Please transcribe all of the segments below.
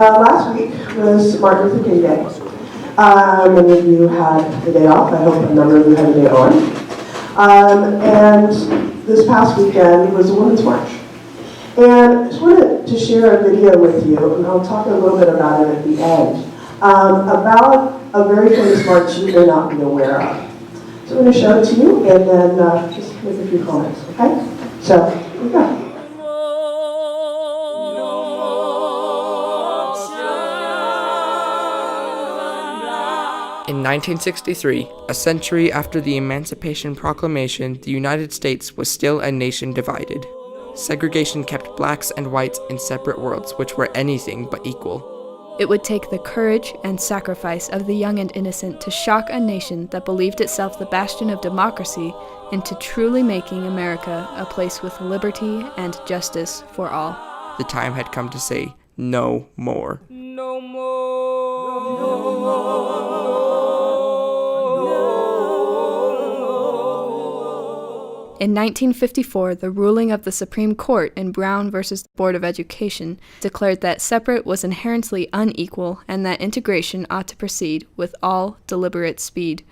Last week was Martin Luther King Day. Many of you had the day off. I hope a number of you had a day on. And this past weekend was the Women's March. And I just wanted to share a video with you, and I'll talk a little bit about it at the end, about a very famous march you may not be aware of. So I'm going to show it to you, and then just make a few comments, okay? So, here we go. In 1963, a century after the Emancipation Proclamation, the United States was still a nation divided. Segregation kept blacks and whites in separate worlds which were anything but equal. It would take the courage and sacrifice of the young and innocent to shock a nation that believed itself the bastion of democracy into truly making America a place with liberty and justice for all. The time had come to say, no more. No more. No more. In 1954, the ruling of the Supreme Court in Brown versus the Board of Education declared that separate was inherently unequal and that integration ought to proceed with all deliberate speed.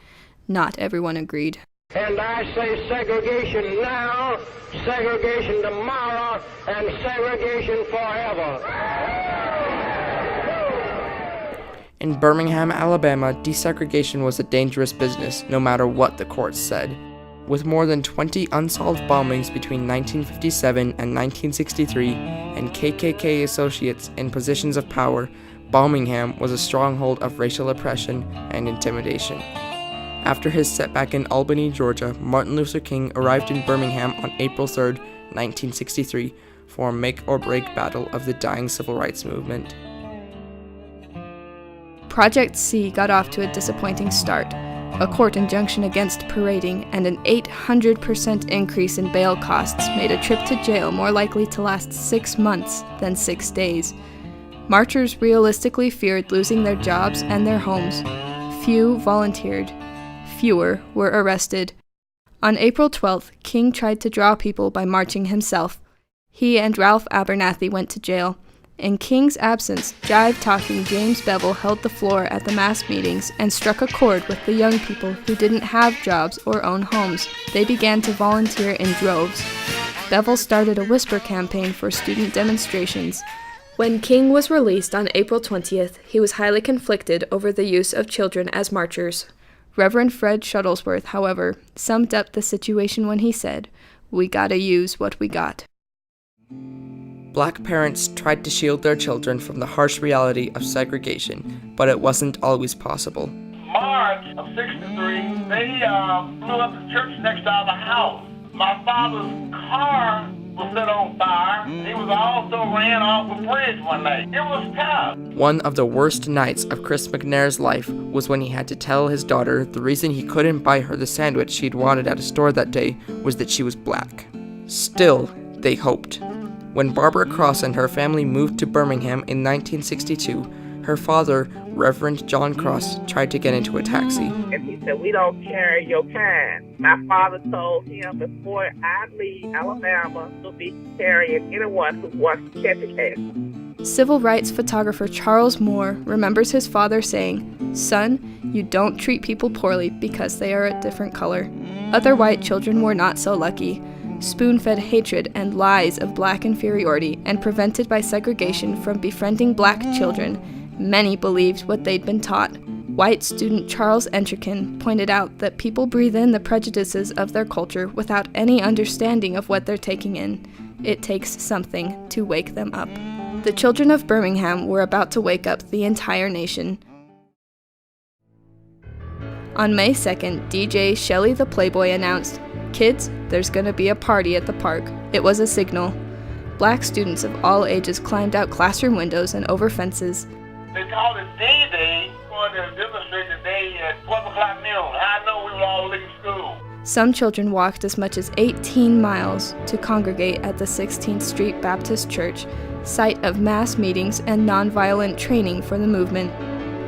Not everyone agreed. And I say segregation now, segregation tomorrow, and segregation forever. In Birmingham, Alabama, desegregation was a dangerous business, no matter what the courts said. With more than 20 unsolved bombings between 1957 and 1963 and KKK associates in positions of power, Birmingham was a stronghold of racial oppression and intimidation. After his setback in Albany, Georgia, Martin Luther King arrived in Birmingham on April 3, 1963, for a make-or-break battle of the dying civil rights movement. Project C got off to a disappointing start. A court injunction against parading and an 800% increase in bail costs made a trip to jail more likely to last 6 months than 6 days. Marchers realistically feared losing their jobs and their homes. Few volunteered. Fewer were arrested. On April 12th, King tried to draw people by marching himself. He and Ralph Abernathy went to jail. In King's absence, jive-talking James Bevel held the floor at the mass meetings and struck a chord with the young people who didn't have jobs or own homes. They began to volunteer in droves. Bevel started a whisper campaign for student demonstrations. When King was released on April 20th, he was highly conflicted over the use of children as marchers. Reverend Fred Shuttlesworth, however, summed up the situation when he said, "We gotta use what we got." Black parents tried to shield their children from the harsh reality of segregation, but it wasn't always possible. March of '63, they blew up the church next to our house. My father's car was set on fire. He was also ran off a bridge one night. It was tough. One of the worst nights of Chris McNair's life was when he had to tell his daughter the reason he couldn't buy her the sandwich she'd wanted at a store that day was that she was black. Still, they hoped. When Barbara Cross and her family moved to Birmingham in 1962, her father, Reverend John Cross, tried to get into a taxi. And he said, "We don't carry your kind." My father told him, "Before I leave Alabama, you'll be carrying anyone who wants to catch a case." Civil rights photographer Charles Moore remembers his father saying, "Son, you don't treat people poorly because they are a different color." Other white children were not so lucky. Spoon-fed hatred and lies of black inferiority and prevented by segregation from befriending black children, many believed what they'd been taught. White student Charles Entrekin pointed out that people breathe in the prejudices of their culture without any understanding of what they're taking in. It takes something to wake them up. The children of Birmingham were about to wake up the entire nation. On May 2nd, DJ Shelley the Playboy announced, "Kids, there's gonna be a party at the park." It was a signal. Black students of all ages climbed out classroom windows and over fences. They called it D-Day, going to demonstrate today at 12 o'clock noon. I know we were all leaving school. Some children walked as much as 18 miles to congregate at the 16th Street Baptist Church, site of mass meetings and nonviolent training for the movement.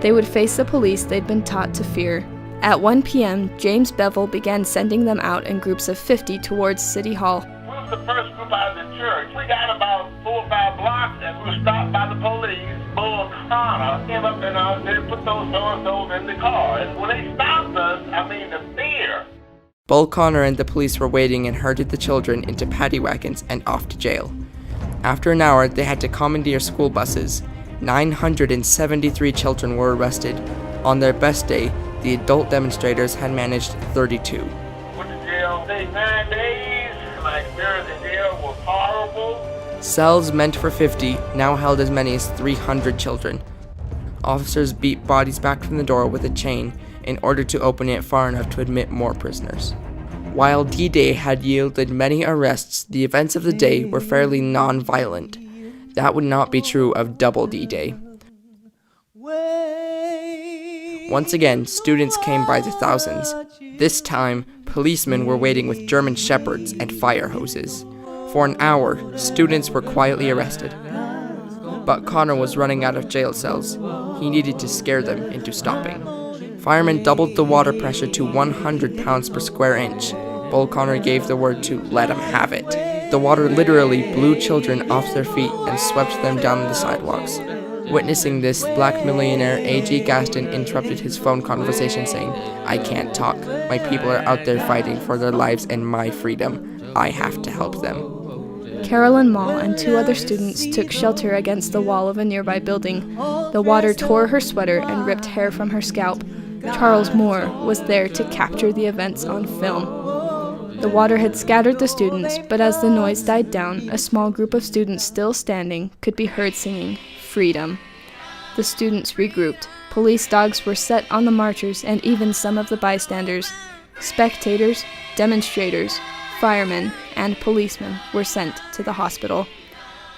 They would face the police they'd been taught to fear. At 1 p.m., James Bevel began sending them out in groups of 50 towards City Hall. We'll was the first group out of the church. We got about 4 or 5 blocks and we were stopped by the police. Bull Connor came up and they put those so-and-sos in the car. And when they stopped us, the fear. Bull Connor and the police were waiting and herded the children into paddy wagons and off to jail. After an hour, they had to commandeer school buses. 973 children were arrested. On their best day, the adult demonstrators had managed 32. Went to jail, stayed 9 days. My experience in jail was horrible. Cells meant for 50 now held as many as 300 children. Officers beat bodies back from the door with a chain in order to open it far enough to admit more prisoners. While D-Day had yielded many arrests, the events of the day were fairly non-violent. That would not be true of Double D-Day. Once again, students came by the thousands. This time, policemen were waiting with German shepherds and fire hoses. For an hour, students were quietly arrested. But Connor was running out of jail cells. He needed to scare them into stopping. Firemen doubled the water pressure to 100 pounds per square inch. Bull Connor gave the word to let him have it. The water literally blew children off their feet and swept them down the sidewalks. Witnessing this, black millionaire A.G. Gaston interrupted his phone conversation saying, "I can't talk. My people are out there fighting for their lives and my freedom. I have to help them." Carolyn Mall and 2 other students took shelter against the wall of a nearby building. The water tore her sweater and ripped hair from her scalp. Charles Moore was there to capture the events on film. The water had scattered the students, but as the noise died down, a small group of students still standing could be heard singing, "Freedom." The students regrouped. Police dogs were set on the marchers and even some of the bystanders. Spectators, demonstrators, firemen, and policemen were sent to the hospital.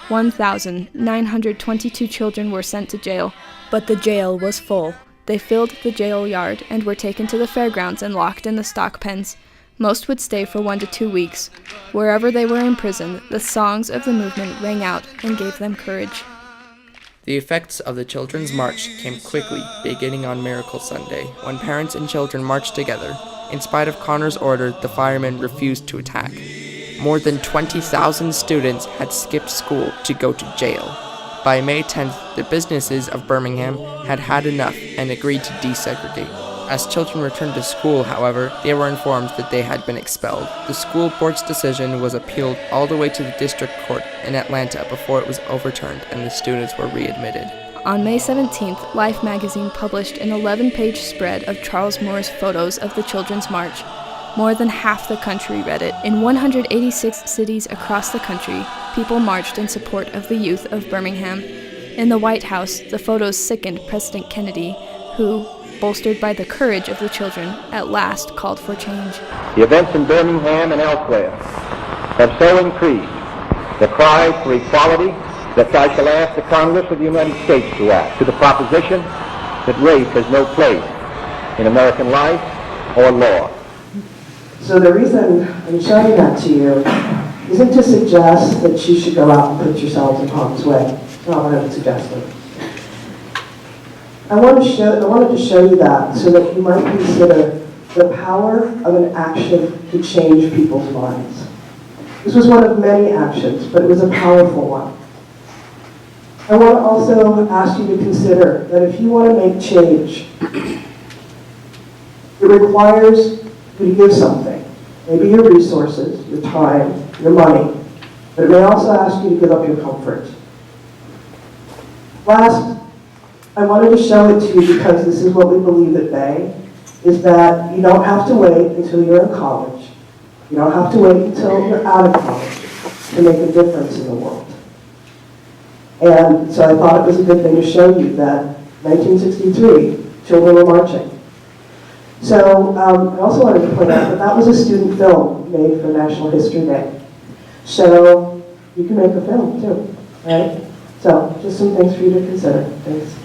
1,922 children were sent to jail, but the jail was full. They filled the jail yard and were taken to the fairgrounds and locked in the stock pens. Most would stay for 1 to 2 weeks. Wherever they were imprisoned, the songs of the movement rang out and gave them courage. The effects of the Children's March came quickly, beginning on Miracle Sunday, when parents and children marched together. In spite of Connor's order, the firemen refused to attack. More than 20,000 students had skipped school to go to jail. By May 10th, the businesses of Birmingham had had enough and agreed to desegregate. As children returned to school, however, they were informed that they had been expelled. The school board's decision was appealed all the way to the district court in Atlanta before it was overturned and the students were readmitted. On May 17th, Life magazine published an 11-page spread of Charles Moore's photos of the Children's March. More than half the country read it. In 186 cities across the country, people marched in support of the youth of Birmingham. In the White House, the photos sickened President Kennedy, who, bolstered by the courage of the children, at last called for change. The events in Birmingham and elsewhere have so increased the cry for equality that I shall ask the Congress of the United States to act to the proposition that race has no place in American life or law. So the reason I'm showing that to you isn't to suggest that you should go out and put yourselves in harm's way. That's not what I'm suggesting. I wanted to show you that so that you might consider the power of an action to change people's lives. This was one of many actions, but it was a powerful one. I want to also ask you to consider that if you want to make change, it requires you to give something. Maybe your resources, your time, your money, but it may also ask you to give up your comfort. Last, I wanted to show it to you because this is what we believe at Bay, is that you don't have to wait until you're in college. You don't have to wait until you're out of college to make a difference in the world. And so I thought it was a good thing to show you that 1963, children were marching. So I also wanted to point out that that was a student film made for National History Day. So you can make a film too, right? So just some things for you to consider. Thanks.